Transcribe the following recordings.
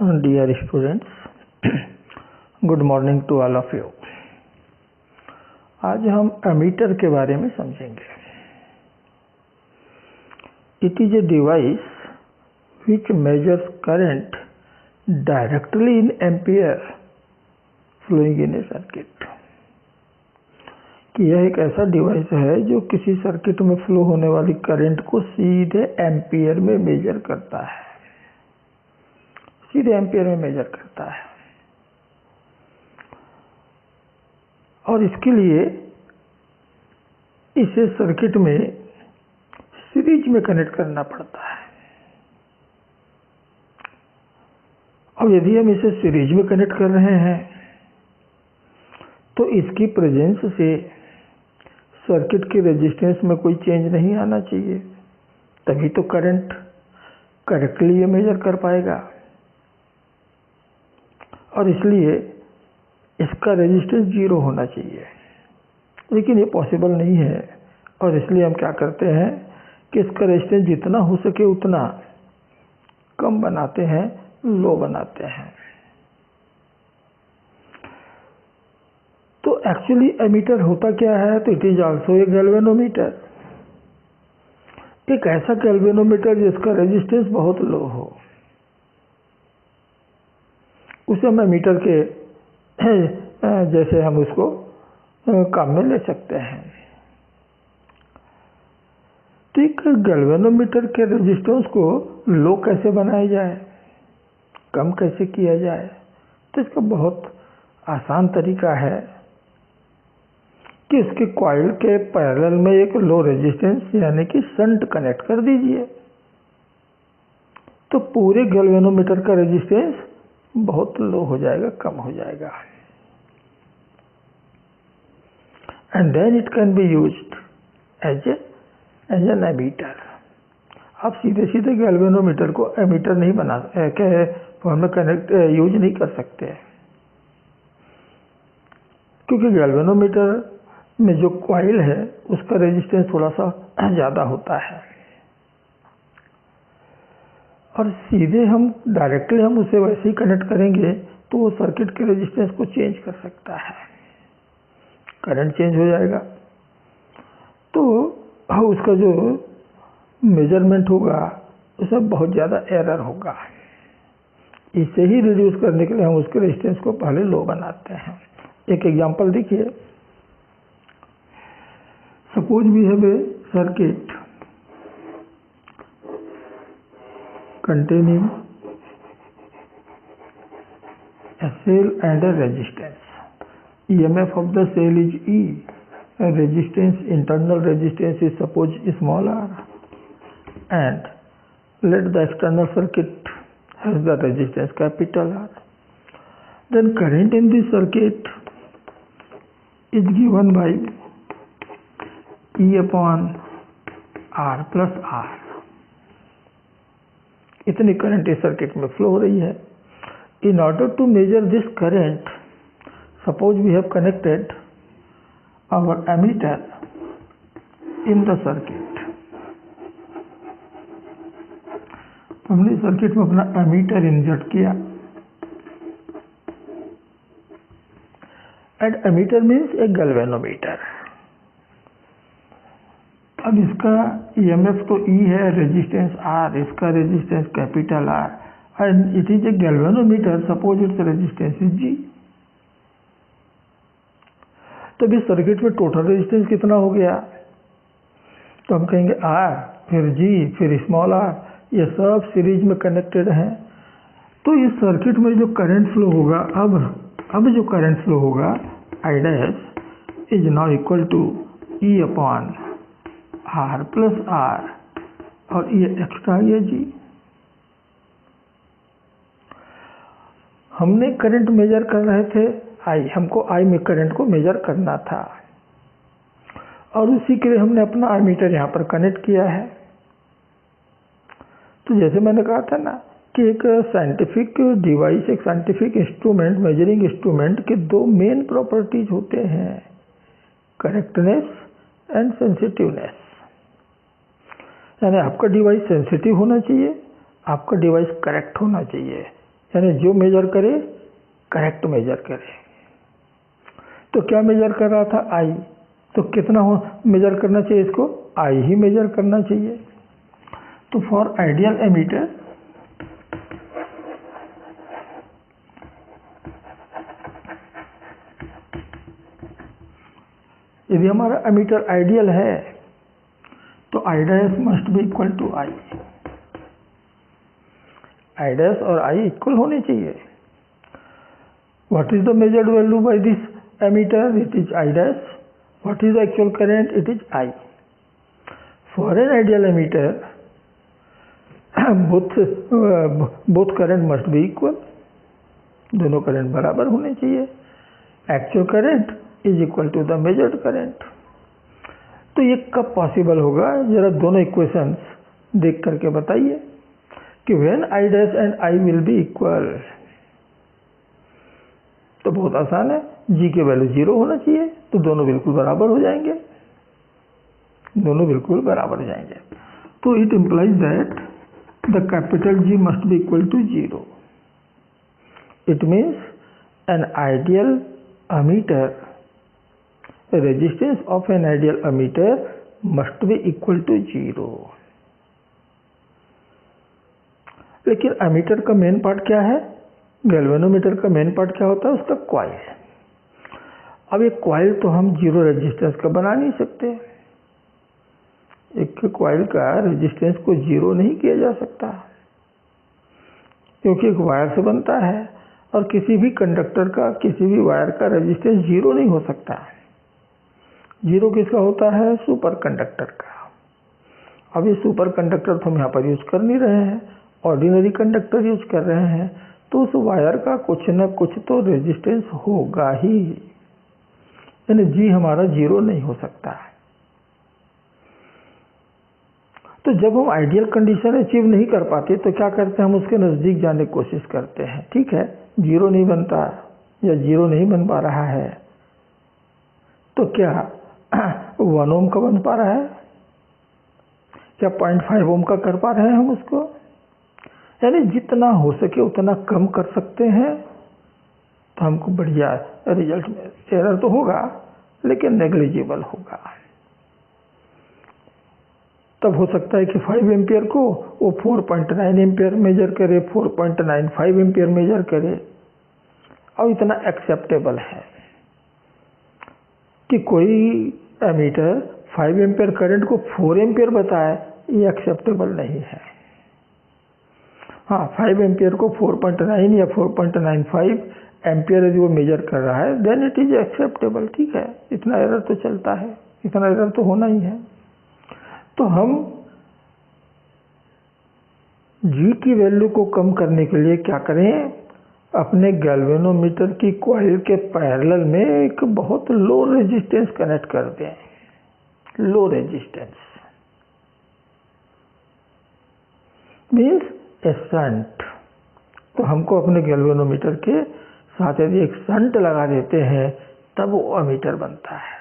Dear students, good morning to all of you. आज हम ammeter के बारे में समझेंगे. It is a device which measures current directly in ampere flowing in a circuit. कि यह एक ऐसा डिवाइस है जो किसी सर्किट में फ्लो होने वाली करंट को सीधे एम्पियर में मेजर करता है. सीधे एम्पियर में मेजर करता है और इसके लिए इसे सर्किट में सीरीज में कनेक्ट करना पड़ता है. अब यदि हम इसे सीरीज में कनेक्ट कर रहे हैं तो इसकी प्रेजेंस से सर्किट के रेजिस्टेंस में कोई चेंज नहीं आना चाहिए, तभी तो करंट करेक्टली ये मेजर कर पाएगा. और इसलिए इसका रेजिस्टेंस 0 होना चाहिए, लेकिन ये पॉसिबल नहीं है. और इसलिए हम क्या करते हैं कि इसका रेजिस्टेंस जितना हो सके उतना कम बनाते हैं, लो बनाते हैं. तो एक्चुअली एमीटर होता क्या है? तो it is also a galvanometer. एक ऐसा गैल्वेनोमीटर जिसका रेजिस्टेंस बहुत लो हो, उसे हम एमीटर के जैसे हम उसको काम में ले सकते हैं. तो एक गैल्वेनोमीटर के रेजिस्टेंस को लो कैसे बनाया जाए, कम कैसे किया जाए? तो इसका बहुत आसान तरीका है कि उसके कॉइल के पैरेलल में एक लो रेजिस्टेंस यानी कि शंट कनेक्ट कर दीजिए, तो पूरे गैल्वेनोमीटर का रेजिस्टेंस बहुत लो हो जाएगा, कम हो जाएगा. And then it can be used as an ammeter. आप सीधे सीधे गैल्वेनोमीटर को एमीटर नहीं बना के फॉर्म में कनेक्ट यूज नहीं कर सकते, क्योंकि गैल्वेनोमीटर में जो कॉइल है उसका रेजिस्टेंस थोड़ा सा ज़्यादा होता है और सीधे हम डायरेक्टली हम उसे वैसे ही कनेक्ट करेंगे तो वो सर्किट के रेजिस्टेंस को चेंज कर सकता है, करंट चेंज हो जाएगा. तो उसका जो मेजरमेंट होगा उसमें बहुत ज़्यादा एरर होगा. इसे ही रिड्यूस करने के लिए हम उसके रेजिस्टेंस को पहले लो बनाते हैं. एक एग्जांपल देखिए. Suppose we have a circuit containing a cell and a resistance. EMF of the cell is E. A resistance, internal resistance is suppose small r, and let the external circuit has the resistance capital R. Then current in this circuit is given by E upon R plus R. इतनी current इस circuit में flow हो रही है. In order to measure this current, suppose we have connected our ammeter in the circuit. हमने circuit में अपना ammeter insert किया. And ammeter means a galvanometer. अब इसका ईएमएफ तो ई है, रेजिस्टेंस आर, इसका resistance capital R, and it is a galvanometer. Suppose its resistance is G. तो इस सर्किट में टोटल रेजिस्टेंस कितना हो गया? तो हम कहेंगे आर, फिर जी, फिर स्मॉल आर. ये सब सीरीज में कनेक्टेड हैं. तो इस सर्किट में जो करंट फ्लो होगा, अब जो करंट फ्लो होगा i dash is now equal to e upon r plus r, और ये एक्स्ट्रा ये जी. हमने करंट मेजर कर रहे थे आई, हमको आई में करंट को मेजर करना था और उसी के लिए हमने अपना एमीटर यहाँ पर कनेक्ट किया है. तो जैसे मैंने कहा था ना कि एक साइंटिफिक डिवाइस, एक साइंटिफिक इंस्ट्रूमेंट, मेजरिंग इंस्ट्रूमेंट के दो मेन प्रॉपर्टीज होते हैं, करेक्टनेस एंड सेंसिटिवनेस. यानी आपका डिवाइस सेंसिटिव होना चाहिए, आपका डिवाइस करेक्ट होना चाहिए. यानी जो मेजर करे करेक्ट मेजर करे। तो क्या मेजर कर रहा था? आई। तो कितना हो मेजर करना चाहिए इसको? आई ही मेजर करना चाहिए। तो फॉर आइडियल एमीटर यदि हमारा एमीटर आइडियल है तो i dash must be equal to i. I dash और आई इक्वल होने चाहिए। What is the measured value by this ammeter? It is i dash. What is the actual current? It is i. For an ideal ammeter both current must be equal. दोनों current बराबर होने चाहिए। Actual current is equal to the measured current. तो ये कब possible होगा? जरा दोनों इक्वेशंस देख करके बताइए कि when I dash and I will be equal. तो बहुत आसान है, जी की वैल्यू 0 होना चाहिए, तो दोनों बिल्कुल बराबर हो जाएंगे। दोनों बिल्कुल बराबर हो जाएंगे। तो it implies that the capital g must be equal to 0। It means an ideal ammeter, the resistance of an ideal ammeter must be equal to 0। लेकिन एमीटर का मेन पार्ट क्या है? गैल्वेनोमीटर का मेन पार्ट क्या होता है? उसका coil. अब ये कॉइल तो हम जीरो रेजिस्टेंस का बना नहीं सकते। एक कॉइल का रेजिस्टेंस को जीरो नहीं किया जा सकता, क्योंकि एक वायर से बनता है और किसी भी कंडक्टर का, किसी भी वायर का रेजिस्टेंस जीरो नहीं हो सकता। जीरो किसका होता है? सुपर कंडक्टर का। अब ये सुपर कंडक्टर तो हम यहाँ पर यूज कर नहीं रहे हैं, ऑर्डिनरी कंडक्टर यूज कर रहे हैं, तो उस वायर का कुछ न कुछ तो रेजिस्टेंस होगा ही, यानी जी हमारा जीरो नहीं हो सकता। तो जब हम आइडियल कंडीशन अचीव नहीं कर पाते तो क्या करते हैं? हम उसके नज़दीक जाने की कोशिश करते हैं। ठीक है, जीरो नहीं बनता या जीरो नहीं बन पा रहा है, तो क्या 1 ओम का बन पा रहा है? क्या 0.5 ओम का कर पा रहे हैं हम उसको? यानी जितना हो सके उतना कम कर सकते हैं, तो हमको बढ़िया रिजल्ट में। एरर तो होगा लेकिन नेग्लिजिबल होगा। तब हो सकता है कि 5 एम्पियर को वो 4.9 एम्पियर मेजर करे, 4.95 एम्पियर मेजर करे, और इतना एक्सेप्टेबल है कि कोई एमीटर 5 एम्पियर करंट को 4 एम्पियर बताए, ये एक्सेप्टेबल नहीं है। हाँ, 5 एम्पियर को 4.9 या 4.95 एम्पियर यदि वो मेजर कर रहा है, देन इट इज एक्सेप्टेबल। ठीक है, इतना एरर तो चलता है, इतना एरर तो होना ही है। तो हम जी की वैल्यू को कम करने के लिए क्या करें? अपने गैल्वेनोमीटर की कॉइल के पैरेलल में एक बहुत लो रेजिस्टेंस कनेक्ट कर दें। लो रेजिस्टेंस मीन्स ए शंट। तो हमको अपने गैल्वेनोमीटर के साथ यदि एक शंट लगा देते हैं तब वो एमीटर बनता है,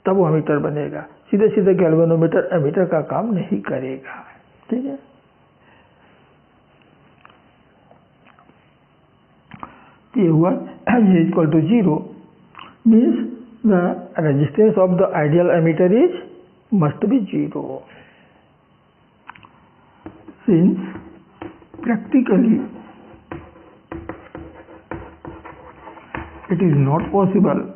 तब वो एमीटर बनेगा। सीधे सीधे गैल्वेनोमीटर एमीटर का काम नहीं करेगा। ठीक है, ये हुआ ये equal to 0 means the resistance of the ideal ammeter is must be 0। Since practically it is not possible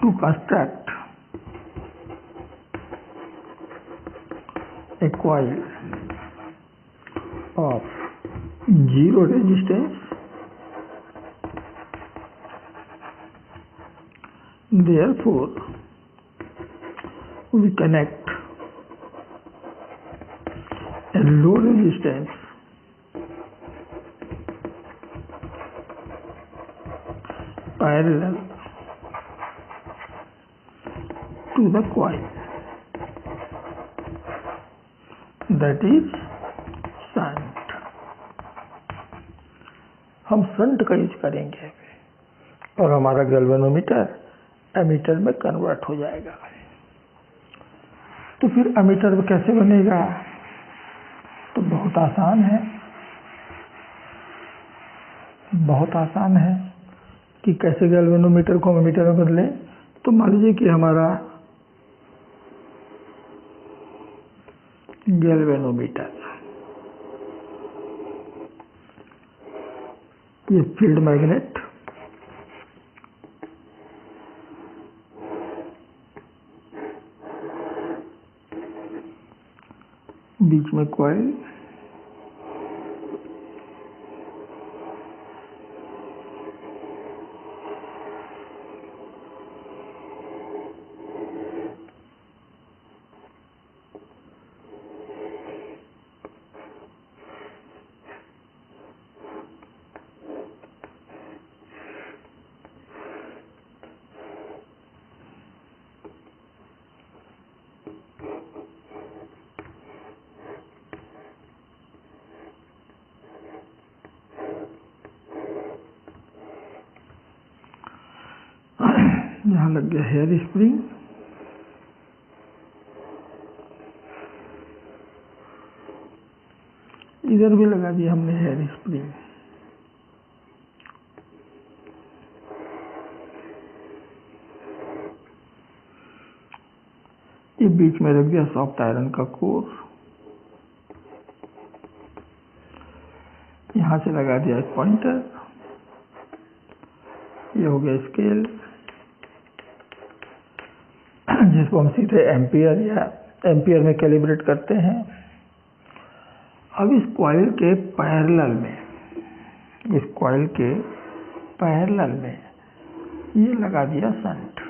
to construct a coil of zero resistance, therefore we connect a low resistance parallel to the coil, that is shunt। हम shunt का use करेंगे और हमारा galvanometer ammeter में convert हो जाएगा। तो फिर एमीटर कैसे बनेगा? तो बहुत आसान है, बहुत आसान है कि कैसे गैल्वेनोमीटर को एमीटर में बदलें। तो मान लीजिए कि हमारा गैल्वेनोमीटर, ये फील्ड मैग्नेट, बीच में कॉइल, यहाँ लग गया हेयर स्प्रिंग, इधर भी लगा दिया हमने हेयर स्प्रिंग। ये बीच में रख दिया सॉफ्ट आयरन का कोर, यहाँ से लगा दिया एक पॉइंटर, ये हो गया स्केल जिसको हम सीधे एम्पियर या एम्पियर में कैलिब्रेट करते हैं। अब इस कॉइल के पैरेलल में, इस कॉइल के पैरेलल में ये लगा दिया शंट।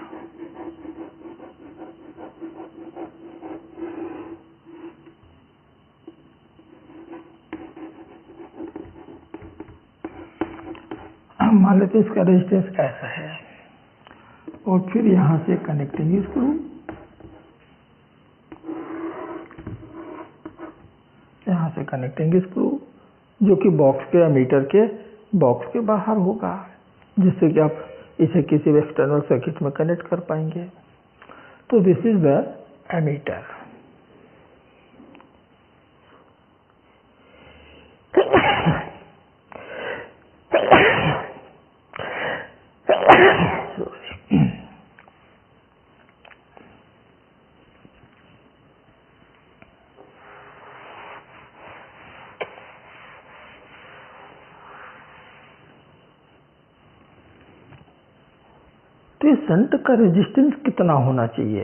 मान लेते हैं इसका रेजिस्टेंस ऐसा है, और फिर यहां से कनेक्टिंग स्क्रू, यहां से कनेक्टिंग स्क्रू जो कि बॉक्स के एमीटर के बॉक्स के बाहर होगा, जिससे कि आप इसे किसी भी एक्सटर्नल सर्किट में कनेक्ट कर पाएंगे। तो दिस इज द एमीटर। तो ये शंट का रेजिस्टेंस कितना होना चाहिए?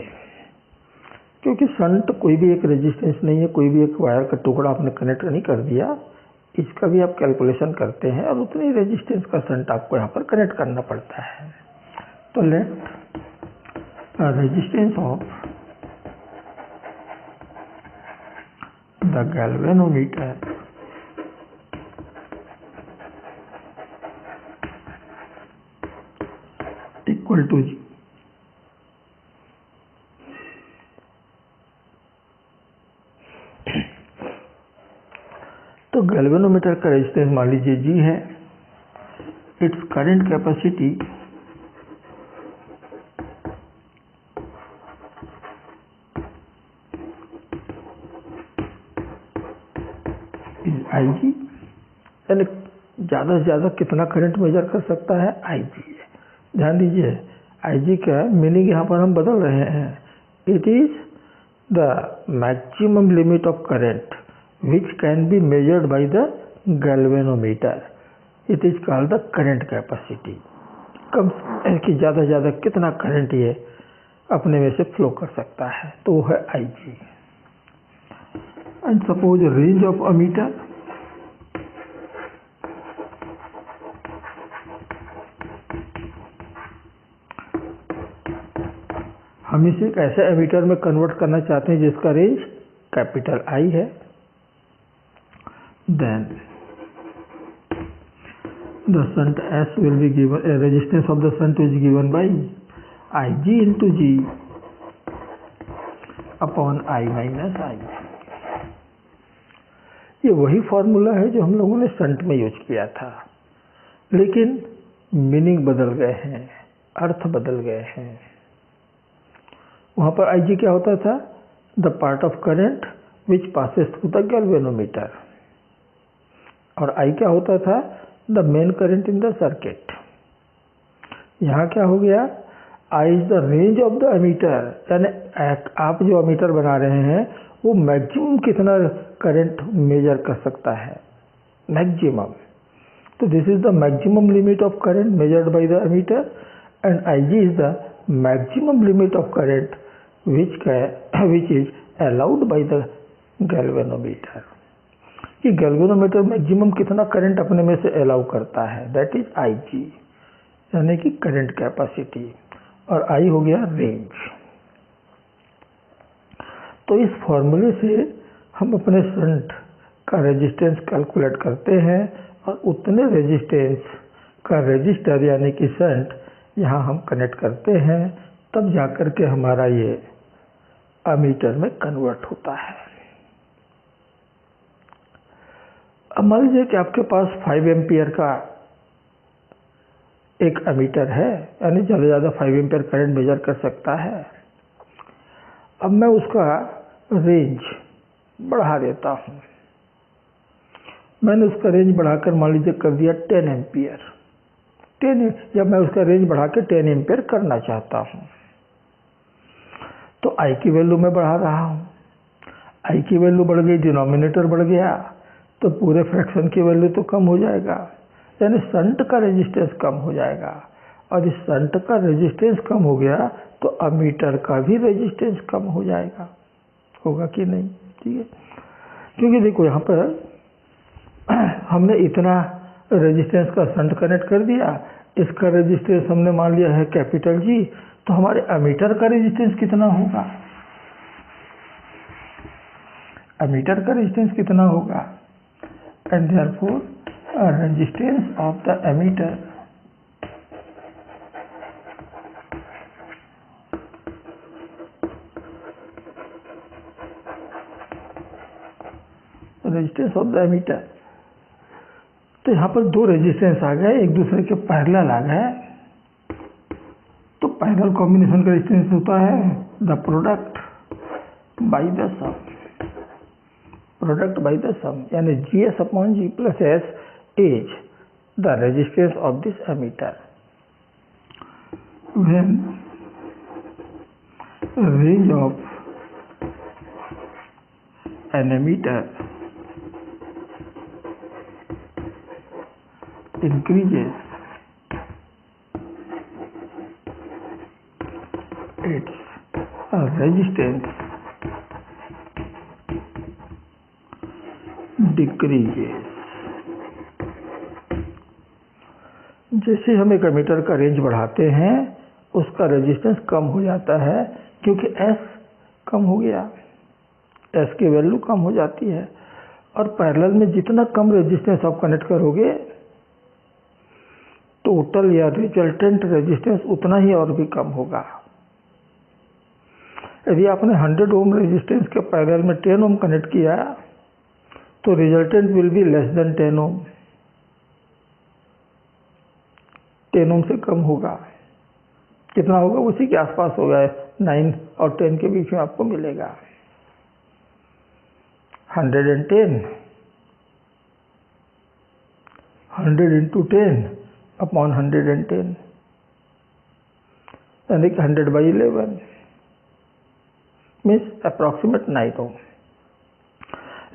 क्योंकि शंट कोई भी एक रेजिस्टेंस नहीं है, कोई भी एक वायर का टुकड़ा आपने कनेक्ट नहीं कर दिया, इसका भी आप कैलकुलेशन करते हैं और उतनी रेजिस्टेंस का शंट आपको यहाँ पर कनेक्ट करना पड़ता है। तो let resistance of the galvanometer equal to G। तो गैल्वेनोमीटर का रेजिस्टेंस मान लीजिए G है, it's current capacity is IG, यानी ज़्यादा से ज़्यादा कितना करंट मेजर कर सकता है? IG। ध्यान दीजिए, IG का मीनिंग यहाँ पर हम बदल रहे हैं। It is the maximum limit of current which can be measured by the galvanometer. It is called the current capacity. कम कि ज़्यादा से ज़्यादा कितना करंट ये अपने में से फ्लो कर सकता है, तो वो है IG। And suppose range of ammeter, हम इसे एक ऐसे एमीटर में कन्वर्ट करना चाहते हैं जिसका रेंज कैपिटल I है। Then the shunt S will be given, resistance of the shunt is given by IG into G upon I minus I। ये वही फॉर्मूला है जो हम लोगों ने शंट में यूज किया था, लेकिन मीनिंग बदल गए हैं, अर्थ बदल गए हैं। वहां पर IG क्या होता था? The part of current which passes through the galvanometer, और I क्या होता था? The main current in the circuit. यहाँ क्या हो गया? I is the range of the ammeter, यानी आप जो एमीटर बना रहे हैं वो मैक्सिमम कितना करंट मेजर कर सकता है, मैक्सिमम। तो this is the maximum limit of current measured by the ammeter and Ig is the maximum limit of current which is allowed by the galvanometer, कि गैल्वेनोमीटर मैक्सिमम कितना current अपने में से allow करता है, दैट इज Ig, यानी कि current capacity, और I हो गया रेंज। तो इस फॉर्मूले से हम अपने शंट का रेजिस्टेंस कैलकुलेट करते हैं और उतने रेजिस्टेंस का रेजिस्टर यानी कि शंट यहाँ हम कनेक्ट करते हैं, तब जाकर के हमारा ये एमीटर में कन्वर्ट होता है। अब मान लीजिए कि आपके पास 5 एम्पियर का एक एमीटर है, यानी ज़्यादा से ज़्यादा 5 एम्पियर करंट मेजर कर सकता है। अब मैं उसका रेंज बढ़ा देता हूँ। मैंने उसका रेंज बढ़ाकर मान लीजिए कर दिया 10 एम्पियर, या मैं उसका रेंज बढ़ा के 10 एम्पियर करना चाहता हूँ, तो I की वैल्यू मैं बढ़ा रहा हूँ। I की वैल्यू बढ़ गई, डिनोमिनेटर बढ़ गया, तो पूरे फ्रैक्शन की वैल्यू तो कम हो जाएगा, यानी शंट का रेजिस्टेंस कम हो जाएगा। और इस शंट का रेजिस्टेंस कम हो गया तो एमीटर का भी रेजिस्टेंस कम हो जाएगा, होगा कि नहीं? ठीक है, क्योंकि देखो यहाँ पर हमने इतना रेजिस्टेंस का शंट कनेक्ट कर दिया, इसका रेजिस्टेंस हमने मान लिया है कैपिटल G, तो हमारे एमीटर का रेजिस्टेंस कितना होगा? एमीटर का रेजिस्टेंस कितना होगा? And therefore resistance of the ammeter resistance of the ammeter. तो यहाँ पर दो रेजिस्टेंस आ गए, एक दूसरे के पैरेलल आ गए, तो पैरेलल कॉम्बिनेशन का रेजिस्टेंस होता है the product by the sum, product by the sum, यानी GS/G plus S is the resistance of this ammeter. When range of an ammeter increases, its resistance decreases। जैसे हम एक ammeter का range बढ़ाते हैं उसका रेजिस्टेंस कम हो जाता है, क्योंकि S कम हो गया, S की वैल्यू कम हो जाती है। और पैरेलल में जितना कम रेजिस्टेंस आप कनेक्ट करोगे, टोटल या रिजल्टेंट रेजिस्टेंस उतना ही और भी कम होगा। यदि आपने 100 ओम रेजिस्टेंस के पैरेलल में 10 ओम कनेक्ट किया तो resultant will be less than 10 ओम, 10 ओम से कम होगा। कितना होगा? उसी के आसपास होगा, 9 और 10 के बीच में आपको मिलेगा। 110 100 into 10 अपॉन 110, यानी कि 100/11 मीन्स अप्रॉक्सीमेट 9 ओम।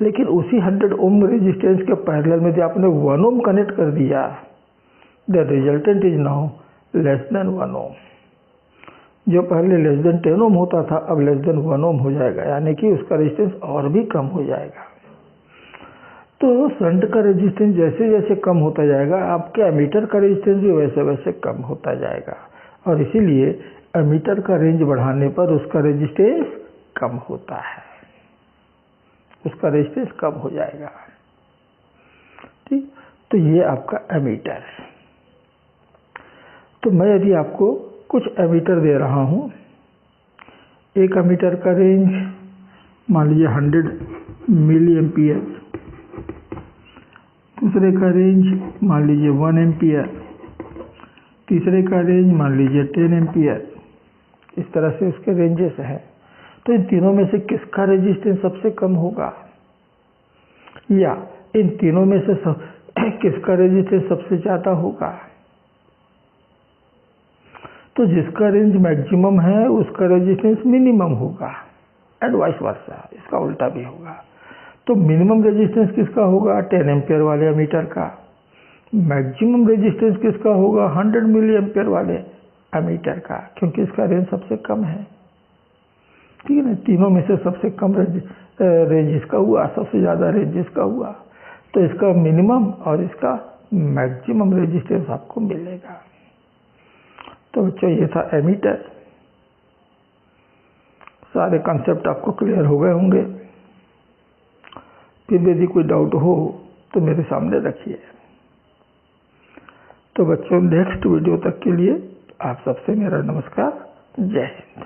लेकिन उसी 100 ओम रेजिस्टेंस के पैरेलल में जब आपने 1 ओम कनेक्ट कर दिया, the resultant is now less than 1 ओम। जो पहले लेस देन 10 ओम होता था अब लेस देन 1 ओम हो जाएगा, यानी कि उसका रेजिस्टेंस और भी कम हो जाएगा। तो शंट का रेजिस्टेंस जैसे जैसे कम होता जाएगा, आपके एमीटर का रेजिस्टेंस भी वैसे वैसे कम होता जाएगा, और इसीलिए एमीटर का रेंज बढ़ाने पर उसका रेजिस्टेंस कम होता है, उसका रेजिस्टेंस कम हो जाएगा। ठीक, तो ये आपका एमीटर। तो मैं यदि आपको कुछ एमीटर दे रहा हूँ, एक एमीटर का रेंज मान लीजिए 100 मिली एम्पियर, दूसरे का रेंज मान लीजिए 1 एम्पियर, तीसरे का रेंज मान लीजिए 10 एम्पियर। इस तरह से उसके रेंजेस हैं। तो इन तीनों में से किसका रेजिस्टेंस सबसे कम होगा, या इन तीनों में से किसका रेजिस्टेंस सबसे ज़्यादा होगा। तो जिसका रेंज मैक्सिमम है उसका रेजिस्टेंस मिनिमम होगा, एंड वाइस वर्सा, इसका उल्टा भी होगा। तो मिनिमम रेजिस्टेंस किसका होगा, 10 एम्पियर वाले एमीटर का। मैक्सिमम रेजिस्टेंस किसका होगा, 100 मिली एम्पियर वाले एमीटर का, क्योंकि इसका रेंज सबसे कम है। ठीक है ना, तीनों में से सबसे कम रेंज इसका हुआ, सबसे ज़्यादा रेंज इसका हुआ। तो इसका मिनिमम और इसका मैक्सिमम रेजिस्टेंस आपको मिलेगा। तो बच्चों ये था एमीटर। सारे कॉन्सेप्ट आपको क्लियर हो गए होंगे। फिर यदि कोई डाउट हो तो मेरे सामने रखिए। तो बच्चों नेक्स्ट वीडियो तक के लिए आप सबसे मेरा नमस्कार। जय हिंद।